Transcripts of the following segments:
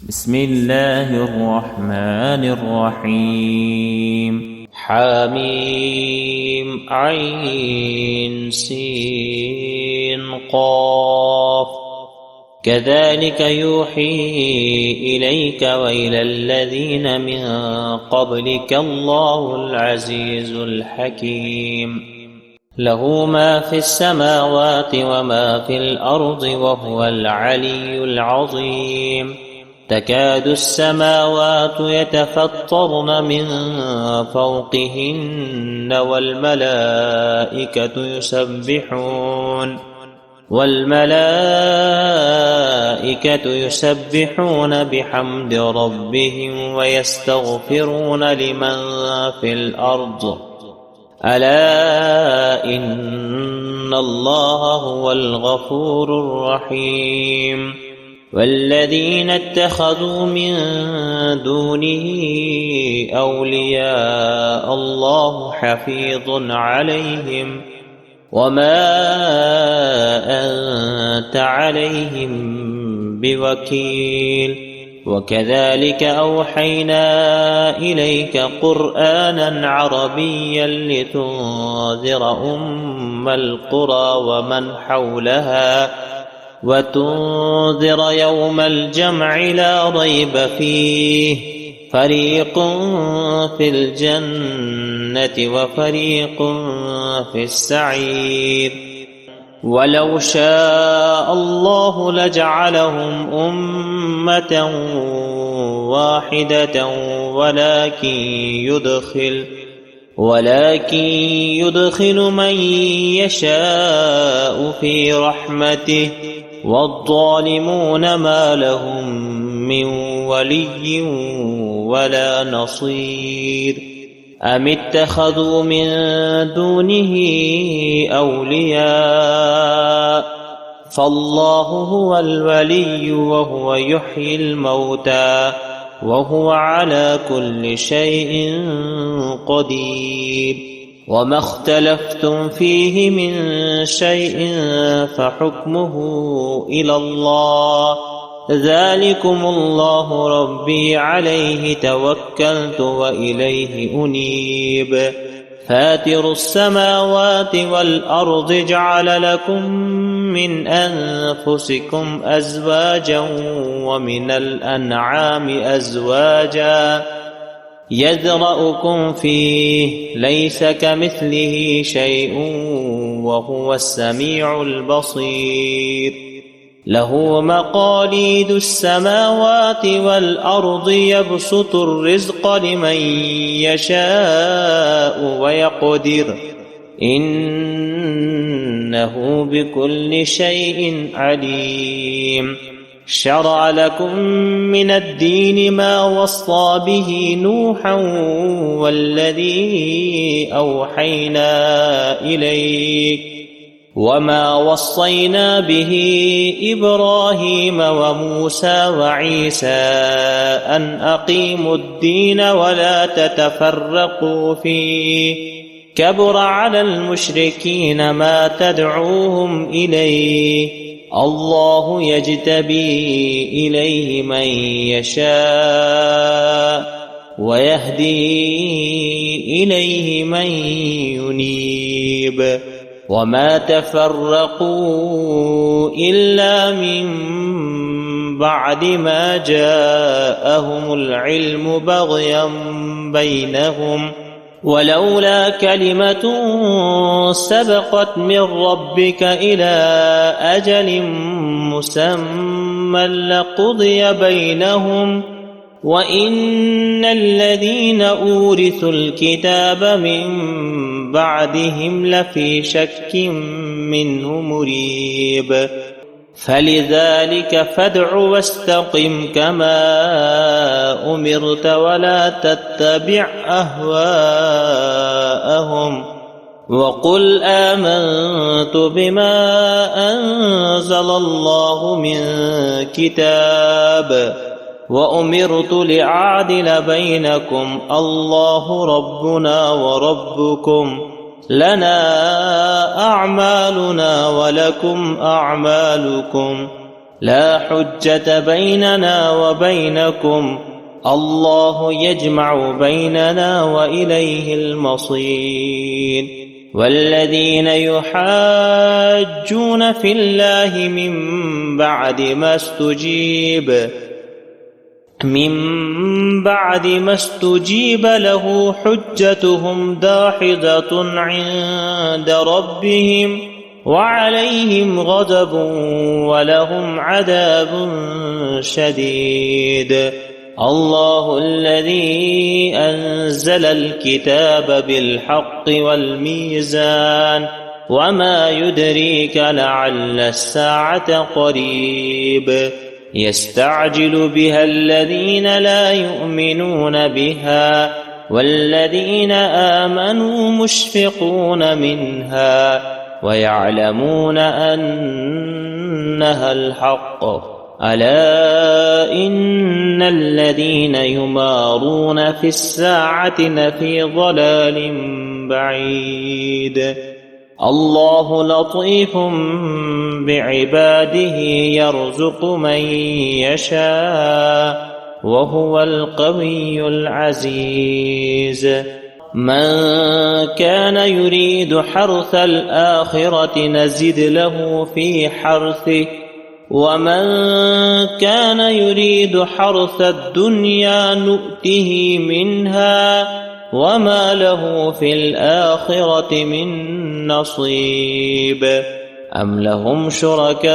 بسم الله الرحمن الرحيم. حميم عين سين قاف. كذلك يوحي إليك وإلى الذين من قبلك الله العزيز الحكيم. له ما في السماوات وما في الأرض وهو العلي العظيم. تكاد السماوات يتفطرن من فوقهن والملائكة يسبحون بحمد ربهم ويستغفرون لمن في الأرض ألا إن الله هو الغفور الرحيم. والذين اتخذوا من دونه أولياء الله حفيظ عليهم وما أنت عليهم بوكيل. وكذلك أوحينا إليك قرآنا عربيا لتنذر أم القرى ومن حولها وتنذر يوم الجمع لا ريب فيه فريق في الجنة وفريق في السعير. ولو شاء الله لجعلهم أمة واحدة ولكن يدخل من يشاء في رحمته والظالمون ما لهم من ولي ولا نصير. أم اتخذوا من دونه أولياء فالله هو الولي وهو يحيي الموتى وهو على كل شيء قدير. وما اختلفتم فيه من شيء فحكمه إلى الله ذلكم الله ربي عليه توكلت وإليه أنيب. فاتر السماوات والأرض جعل لكم من أنفسكم أزواجا ومن الأنعام أزواجا يذرأكم فيه ليس كمثله شيء وهو السميع البصير. له مقاليد السماوات والأرض يبسط الرزق لمن يشاء ويقدر إنه بكل شيء عليم. شرع لكم من الدين ما وصى به نوحا والذي أوحينا إليك وما وصينا به إبراهيم وموسى وعيسى أن أقيموا الدين ولا تتفرقوا فيه كبر على المشركين ما تدعوهم إليه الله يجتبي إليه من يشاء ويهدي إليه من ينيب. وما تفرقوا إلا من بعد ما جاءهم العلم بغيا بينهم ولولا كلمة سبقت من ربك إلى أجل مسمى لقضي بينهم وإن الذين أورثوا الكتاب من بعدهم لفي شك منه مريب. فلذلك فادع واستقم كما أمرت ولا تتبع أهواءهم وقل آمنت بما أنزل الله من كتاب وأمرت لأعدل بينكم الله ربنا وربكم لنا أعمالنا ولكم أعمالكم لا حجة بيننا وبينكم الله يجمع بيننا وإليه المصير والذين يحاجون في الله من بعد ما استجيب له حجتهم داحضة عند ربهم وعليهم غضب ولهم عذاب شديد الله الذي أنزل الكتاب بالحق والميزان وما يدريك لعل الساعة قريب يستعجل بها الذين لا يؤمنون بها والذين آمنوا مشفقون منها ويعلمون أنها الحق ألا إن الذين يمارون في الساعة لفي ضلال بعيد الله لطيف بعباده يرزق من يشاء وهو القوي العزيز من كان يريد حرث الآخرة نزد له في حرثه ومن كان يريد حرث الدنيا نؤته منها وما له في الآخرة من نصيب أم لهم شركاء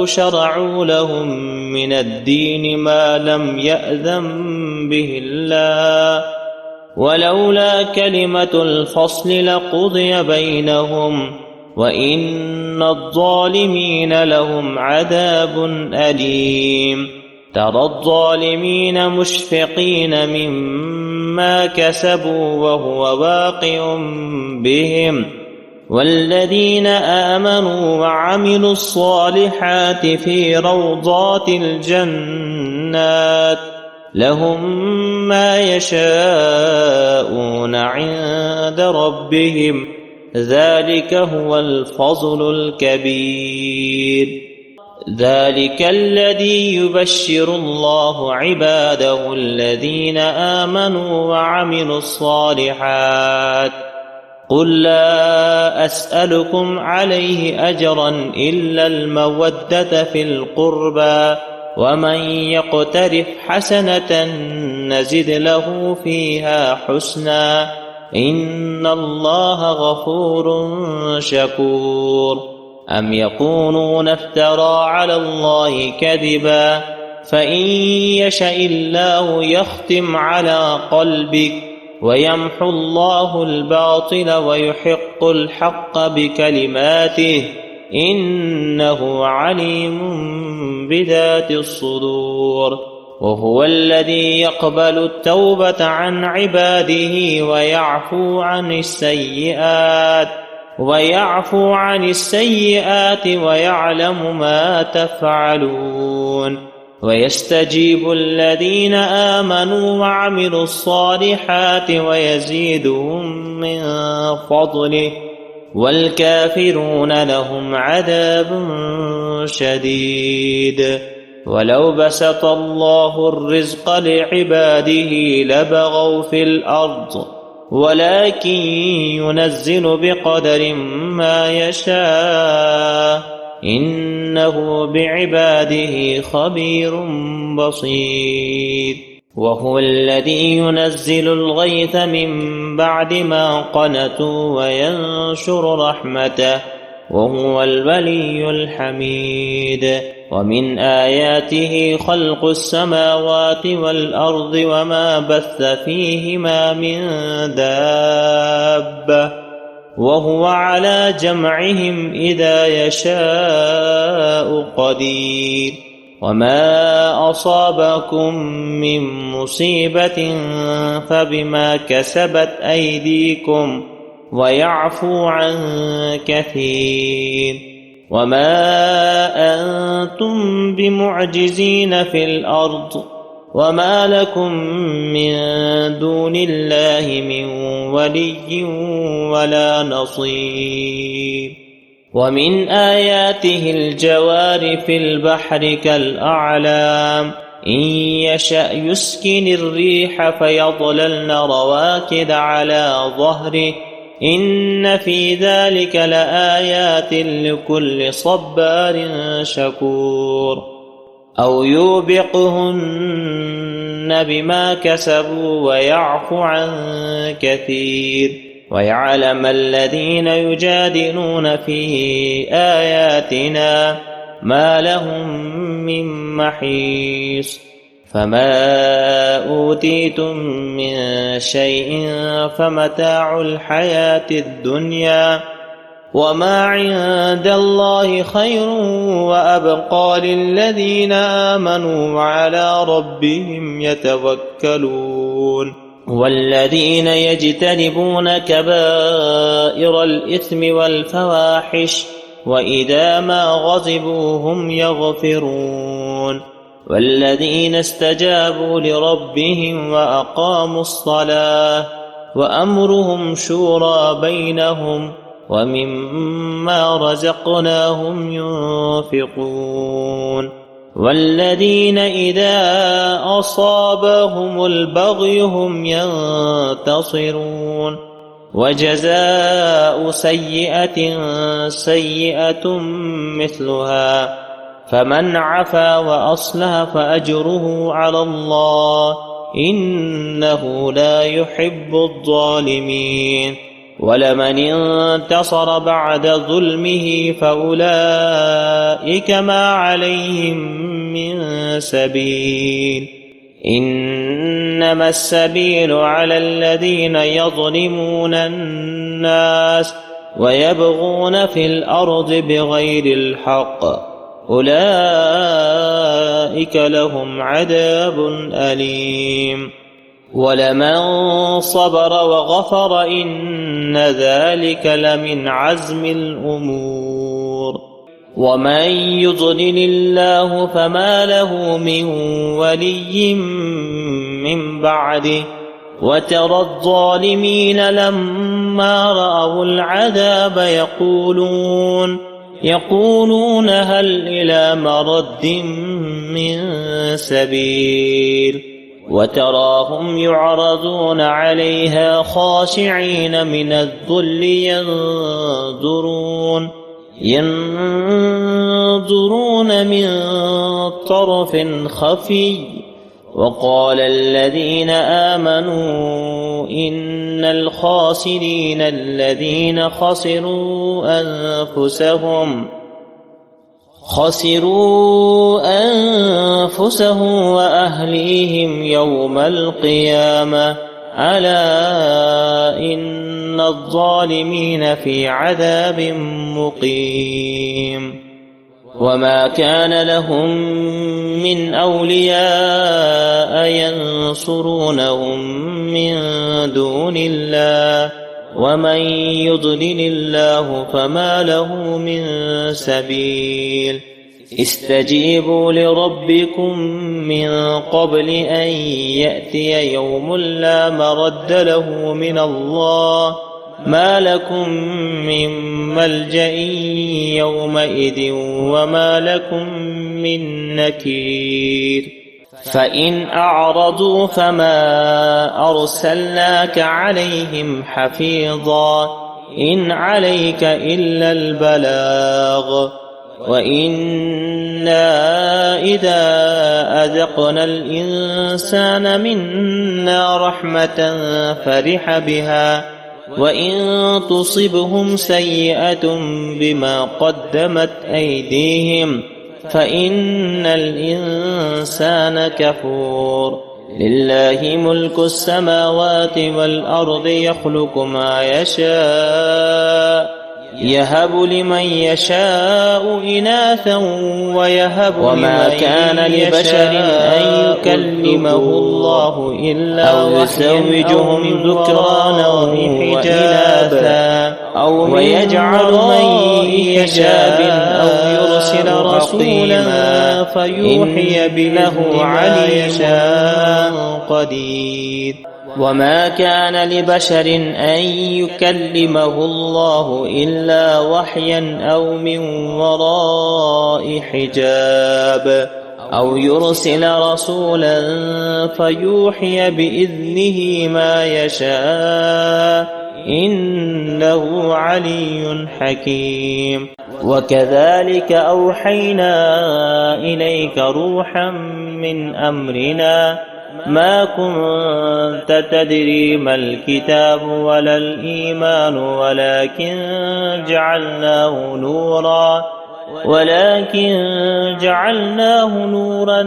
شرعوا لهم من الدين ما لم يأذن به الله ولولا كلمة الفصل لقضي بينهم وإن الظالمين لهم عذاب أليم ترى الظالمين مشفقين مما كسبوا وهو واقع بهم والذين آمنوا وعملوا الصالحات في روضات الجنات لهم ما يشاءون عند ربهم ذلك هو الفضل الكبير ذلك الذي يبشر الله عباده الذين آمنوا وعملوا الصالحات قل لا أسألكم عليه أجرا إلا المودة في القربى ومن يقترف حسنة نزد له فيها حسنا إن الله غفور شكور أم يقولون افترى على الله كذبا فإن يشأ الله يختم على قلبك ويمحو الله الباطل ويحق الحق بكلماته إنه عليم بذات الصدور وهو الذي يقبل التوبة عن عباده ويعفو عن السيئات ويعلم ما تفعلون ويستجيب الذين آمنوا وعملوا الصالحات ويزيدهم من فضله والكافرون لهم عذاب شديد ولو بسط الله الرزق لعباده لبغوا في الأرض ولكن ينزل بقدر ما يشاء إنه بعباده خبير بصير وهو الذي ينزل الغيث من بعد ما قنطوا وينشر رحمته وهو الولي الحميد ومن آياته خلق السماوات والأرض وما بث فيهما من دابة وهو على جمعهم إذا يشاء قدير وما أصابكم من مصيبة فبما كسبت أيديكم ويعفو عن كثير وما أنتم بمعجزين في الأرض وما لكم من دون الله من ولي ولا نصير ومن آياته الجوار في البحر كالأعلام إن يشأ يسكن الريح فيظللن رواكد على ظهره إن في ذلك لآيات لكل صبار شكور أو يوبقهن بما كسبوا ويعفو عن كثير ويعلم الذين يجادلون في آياتنا ما لهم من محيص فما أوتيتم من شيء فمتاع الحياة الدنيا وما عند الله خير وأبقى للذين آمنوا وعلى ربهم يتوكلون والذين يجتنبون كبائر الإثم والفواحش وإذا ما غضبوا هم يغفرون والذين استجابوا لربهم وأقاموا الصلاة وأمرهم شورى بينهم ومما رزقناهم ينفقون والذين إذا أصابهم البغي هم ينتصرون وجزاء سيئة سيئة مثلها فمن عفا وأصلح فأجره على الله إنه لا يحب الظالمين ولمن انتصر بعد ظلمه فأولئك ما عليهم من سبيل إنما السبيل على الذين يظلمون الناس ويبغون في الأرض بغير الحق أولئك لهم عذاب أليم ولمن صبر وغفر إن ذلك لمن عزم الأمور ومن يضلل الله فما له من ولي من بعده وترى الظالمين لما رأوا العذاب يقولون هل إلى مرد من سبيل وتراهم يعرضون عليها خاشعين من الذل ينظرون من طرف خفي وقال الذين آمنوا إن الخاسرين الذين خسروا أنفسهم وأهليهم يوم القيامة ألا إن الظالمين في عذاب مقيم وما كان لهم من أولياء ينصرونهم من دون الله ومن يضلل الله فما له من سبيل استجيبوا لربكم من قبل أن يأتي يوم لا مرد له من الله ما لكم من ملجأ يومئذ وما لكم من نكير فإن أعرضوا فما أرسلناك عليهم حفيظا إن عليك إلا البلاغ وإنا إذا أذقنا الإنسان منا رحمة فرح بها وإن تصبهم سيئة بما قدمت أيديهم فإن الإنسان كفور لله ملك السماوات والأرض يخلق ما يشاء يهب لمن يشاء إناثا ويهب وما كان لبشر أن يكلمه الله إلا أو يزوجهم ذكرانا وإناثا أو يجعل من يشاء أو يرسل يرسل رسولا فيوحي بإذنه ما يشاء قدير. وما كان لبشر أن يكلمه الله إلا وحيا أو من وراء حجاب أو يرسل رسولا فيوحي بإذنه ما يشاء إنه علي حكيم. وكذلك أوحينا إليك روحا من أمرنا ما كنت تدري ما الكتاب ولا الإيمان ولكن جعلناه نورا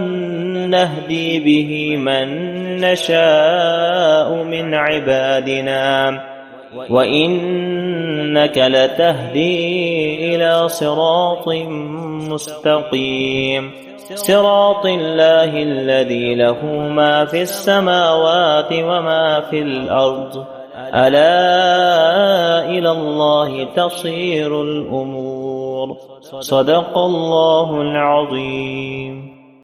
نهدي به من نشاء من عبادنا وإنك لتهدي إلى صراط مستقيم صراط الله الذي له ما في السماوات وما في الأرض ألا إلى الله تصير الأمور. صدق الله العظيم.